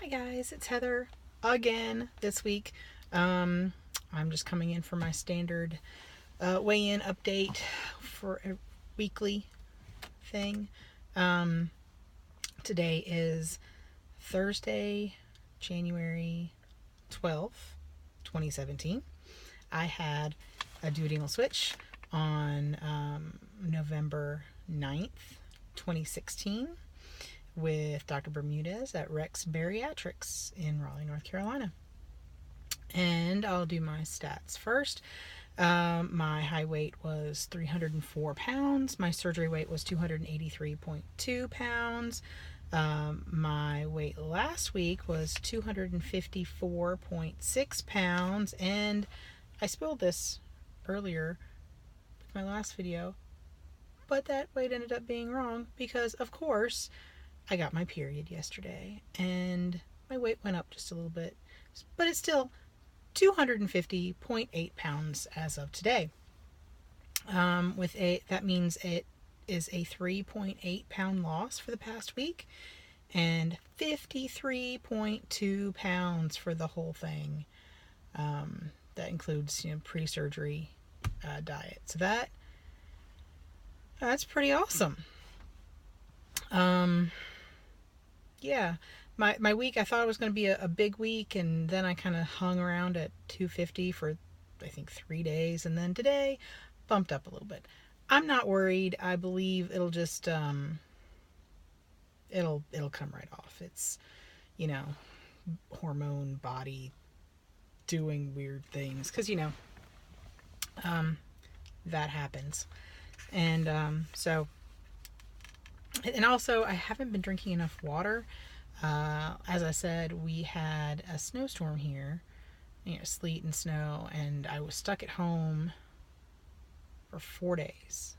Hi guys, it's Heather again this week. I'm just coming in for my standard weigh-in update for a weekly thing. Today is Thursday, January 12th, 2017. I had a duodenal switch on November 9th, 2016. With Dr. Bermudez at Rex Bariatrics in Raleigh, North Carolina. And I'll do my stats first. My high weight was 304 pounds. My surgery weight was 283.2 pounds. My weight last week was 254.6 pounds. And I spilled this earlier with my last video, but that weight ended up being wrong because, of course, I got my period yesterday and my weight went up just a little bit, but it's still 250.8 pounds as of today. That means it is a 3.8 pound loss for the past week and 53.2 pounds for the whole thing. That includes, pre-surgery diet. So that's pretty awesome. Yeah, my week, I thought it was going to be a big week, and then I kind of hung around at 250 for, I think, 3 days, and then today bumped up a little bit. I'm not worried. I believe it'll just, it'll come right off. It's, hormone body doing weird things, because, that happens. And, and also, I haven't been drinking enough water. As I said, we had a snowstorm here, sleet and snow, and I was stuck at home for 4 days.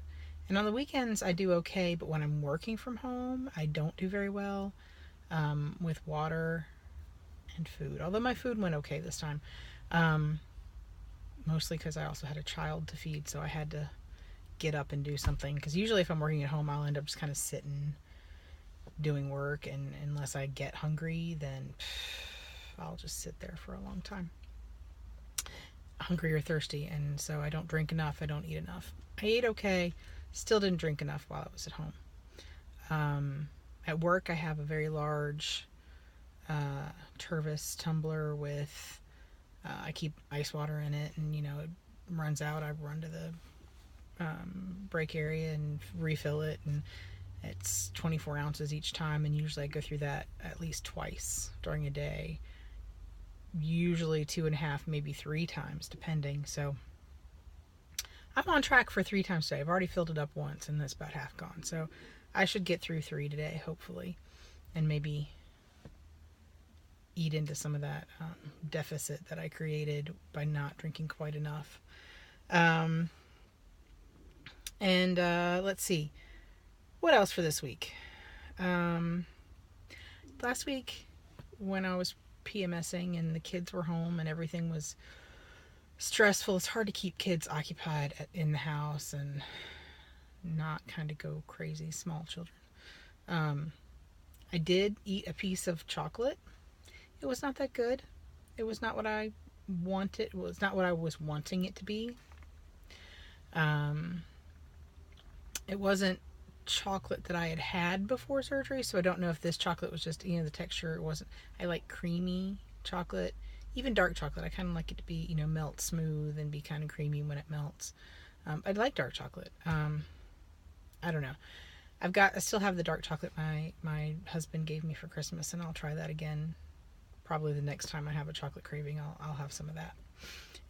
And on the weekends, I do okay, but when I'm working from home, I don't do very well with water and food. Although my food went okay this time, mostly because I also had a child to feed, so I had to get up and do something, because usually if I'm working at home, I'll end up just kind of sitting doing work, and unless I get hungry, then I'll just sit there for a long time, hungry or thirsty, and so I don't drink enough, I don't eat enough. I ate okay, still didn't drink enough while I was at home. At work, I have a very large Tervis tumbler with I keep ice water in it, and it runs out, I run to the break area and refill it, and it's 24 ounces each time, and usually I go through that at least twice during a day, usually 2.5, maybe 3 times depending. So I'm on track for 3 times today. I've already filled it up once and that's about half gone, so I should get through 3 today, hopefully, and maybe eat into some of that deficit that I created by not drinking quite enough. And let's see, what else for this week? Last week, when I was PMSing and the kids were home and everything was stressful, it's hard to keep kids occupied in the house and not kind of go crazy, small children. I did eat a piece of chocolate. It was not that good. It was not what I wanted. It was not what I was wanting it to be. It wasn't chocolate that I had before surgery, so I don't know if this chocolate was just, the texture wasn't. I like creamy chocolate, even dark chocolate. I kind of like it to be, melt smooth and be kind of creamy when it melts. I like dark chocolate. I don't know. I still have the dark chocolate my husband gave me for Christmas, and I'll try that again. Probably the next time I have a chocolate craving, I'll have some of that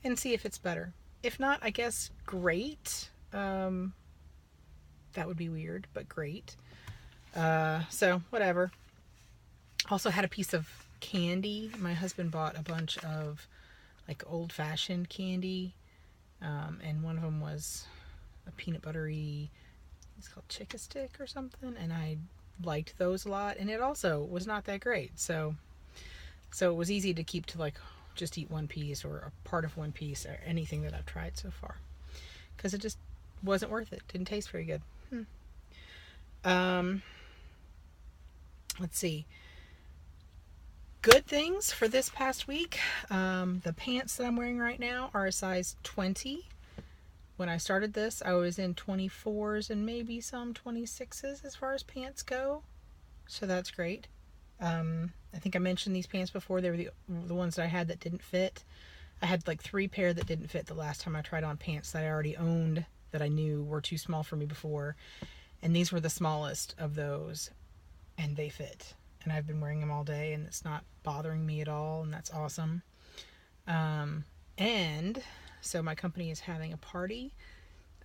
and see if it's better. If not, I guess great. That would be weird, but great. So whatever. Also had a piece of candy. My husband bought a bunch of like old-fashioned candy, and one of them was a peanut buttery, it's called Chick-a-Stick or something, and I liked those a lot, and it also was not that great. So it was easy to keep to like just eat one piece or a part of one piece or anything that I've tried so far, because it just wasn't worth it. Didn't taste very good. Let's see. good things for this past week. The pants that I'm wearing right now are a size 20. When I started this, I was in 24s and maybe some 26s as far as pants go. So that's great. I think I mentioned these pants before. They were the ones that I had that didn't fit. I had like 3 pair that didn't fit the last time I tried on pants that I already owned that I knew were too small for me before. And these were the smallest of those, and they fit. And I've been wearing them all day, and it's not bothering me at all, and that's awesome. And so my company is having a party,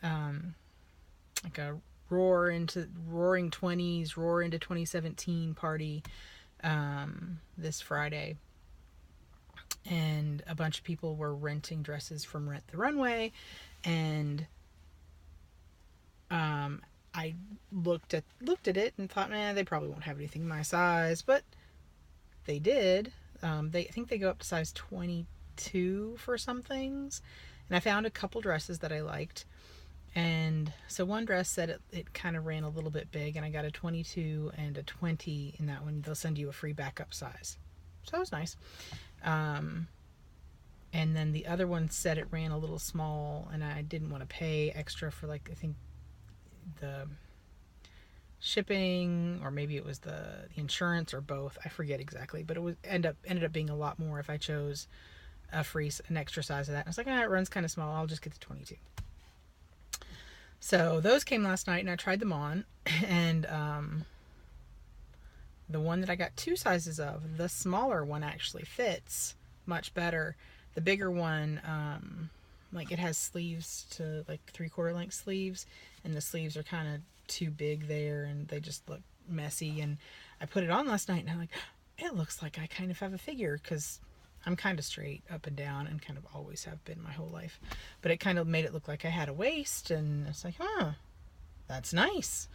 like a roaring 20s, roar into 2017 party this Friday. And a bunch of people were renting dresses from Rent the Runway, and I looked at it and thought, man, they probably won't have anything my size, but they did. I think they go up to size 22 for some things, and I found a couple dresses that I liked. And so one dress said it kind of ran a little bit big, and I got a 22 and a 20 in that one. They'll send you a free backup size, so that was nice. And then the other one said it ran a little small, and I didn't want to pay extra for, like, I think the shipping, or maybe it was the insurance, or both. I forget exactly, but it was ended up being a lot more if I chose an extra size of that. And I was like, it runs kind of small. I'll just get the 22. So those came last night, and I tried them on, and the one that I got 2 sizes of, the smaller one actually fits much better. The bigger one, like, it has sleeves to, like, 3/4 length sleeves, and the sleeves are kind of too big there, and they just look messy. And I put it on last night, and I'm like, it looks like I kind of have a figure, because I'm kind of straight up and down, and kind of always have been my whole life. But it kind of made it look like I had a waist, and it's like, that's nice.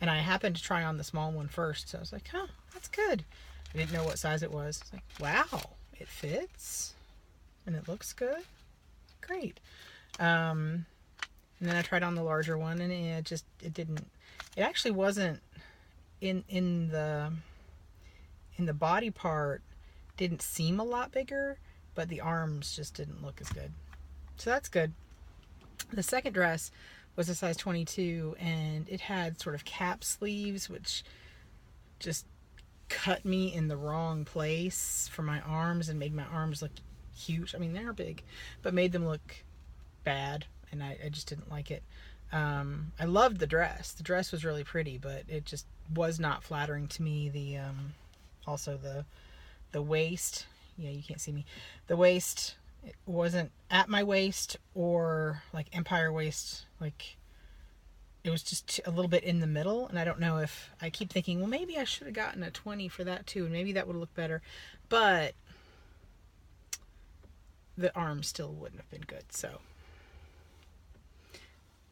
And I happened to try on the small one first, so I was like, that's good. I didn't know what size it was. It's like, wow, it fits, and it looks good. Great. And then I tried on the larger one, and it actually wasn't in the body part, didn't seem a lot bigger, but the arms just didn't look as good. So that's good. The second dress was a size 22, and it had sort of cap sleeves, which just cut me in the wrong place for my arms and made my arms look huge. I mean, they're big, but made them look bad, and I just didn't like it. I loved the dress. The dress was really pretty, but it just was not flattering to me. Also the waist, you can't see me. The waist, it wasn't at my waist or like empire waist. Like, it was just a little bit in the middle, and I don't know if I keep thinking, well, maybe I should have gotten a 20 for that too, and maybe that would have looked better, but the arms still wouldn't have been good. So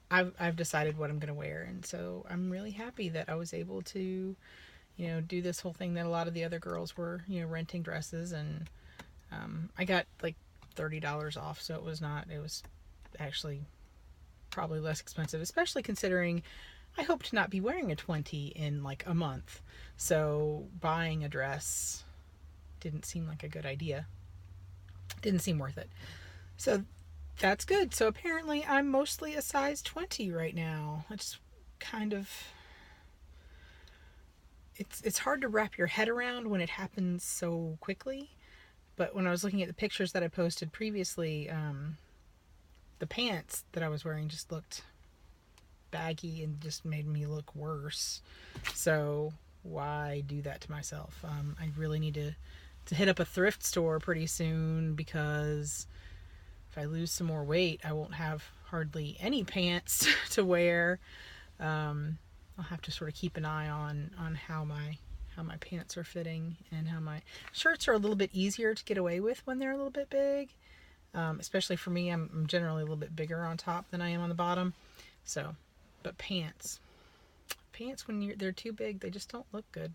I've decided what I'm going to wear, and so I'm really happy that I was able to, do this whole thing that a lot of the other girls were, renting dresses, and I got like $30 off, so it was actually probably less expensive, especially considering I hope to not be wearing a 20 in like a month. So buying a dress didn't seem like a good idea. Didn't seem worth it. So that's good. So apparently I'm mostly a size 20 right now. It's kind of, it's hard to wrap your head around when it happens so quickly. But when I was looking at the pictures that I posted previously, the pants that I was wearing just looked baggy and just made me look worse. So why do that to myself? I really need to hit up a thrift store pretty soon, because if I lose some more weight, I won't have hardly any pants to wear. I'll have to sort of keep an eye on how my pants are fitting, and how my shirts are a little bit easier to get away with when they're a little bit big. Especially for me, I'm generally a little bit bigger on top than I am on the bottom. So, but pants when they're too big, they just don't look good.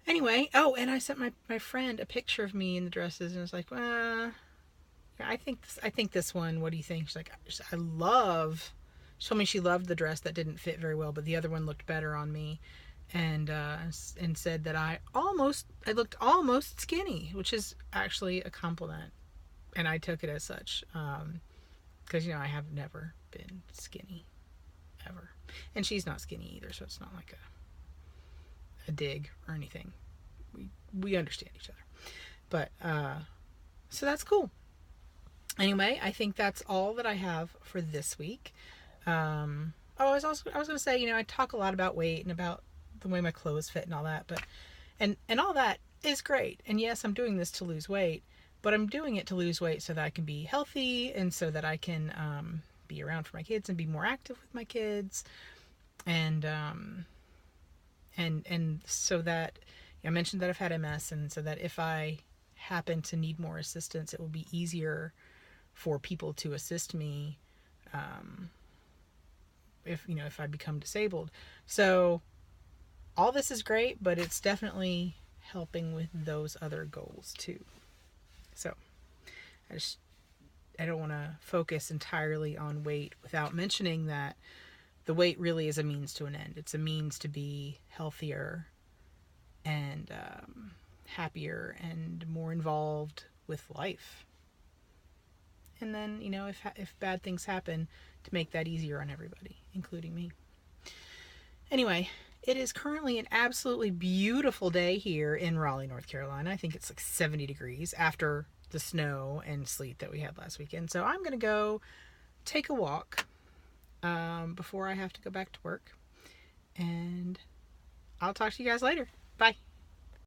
Anyway, and I sent my friend a picture of me in the dresses, and it's like, I think this one, what do you think? She's like, she told me she loved the dress that didn't fit very well, but the other one looked better on me. and said that I looked almost skinny, which is actually a compliment, and I took it as such, because I have never been skinny ever, and she's not skinny either, so it's not like a dig or anything. We understand each other, but so that's cool. Anyway, I think that's all that I have for this week. I was going to say, I talk a lot about weight and about the way my clothes fit and all that, but and all that is great. And yes, I'm doing this to lose weight, but I'm doing it to lose weight so that I can be healthy and so that I can be around for my kids and be more active with my kids, and so that I mentioned that I've had MS, and so that if I happen to need more assistance, it will be easier for people to assist me if I become disabled. So all this is great, but it's definitely helping with those other goals too. So I don't want to focus entirely on weight without mentioning that the weight really is a means to an end. It's a means to be healthier and happier and more involved with life. And then, if bad things happen, to make that easier on everybody, including me. Anyway, it is currently an absolutely beautiful day here in Raleigh, North Carolina. I think it's like 70 degrees after the snow and sleet that we had last weekend. So I'm going to go take a walk before I have to go back to work. And I'll talk to you guys later. Bye.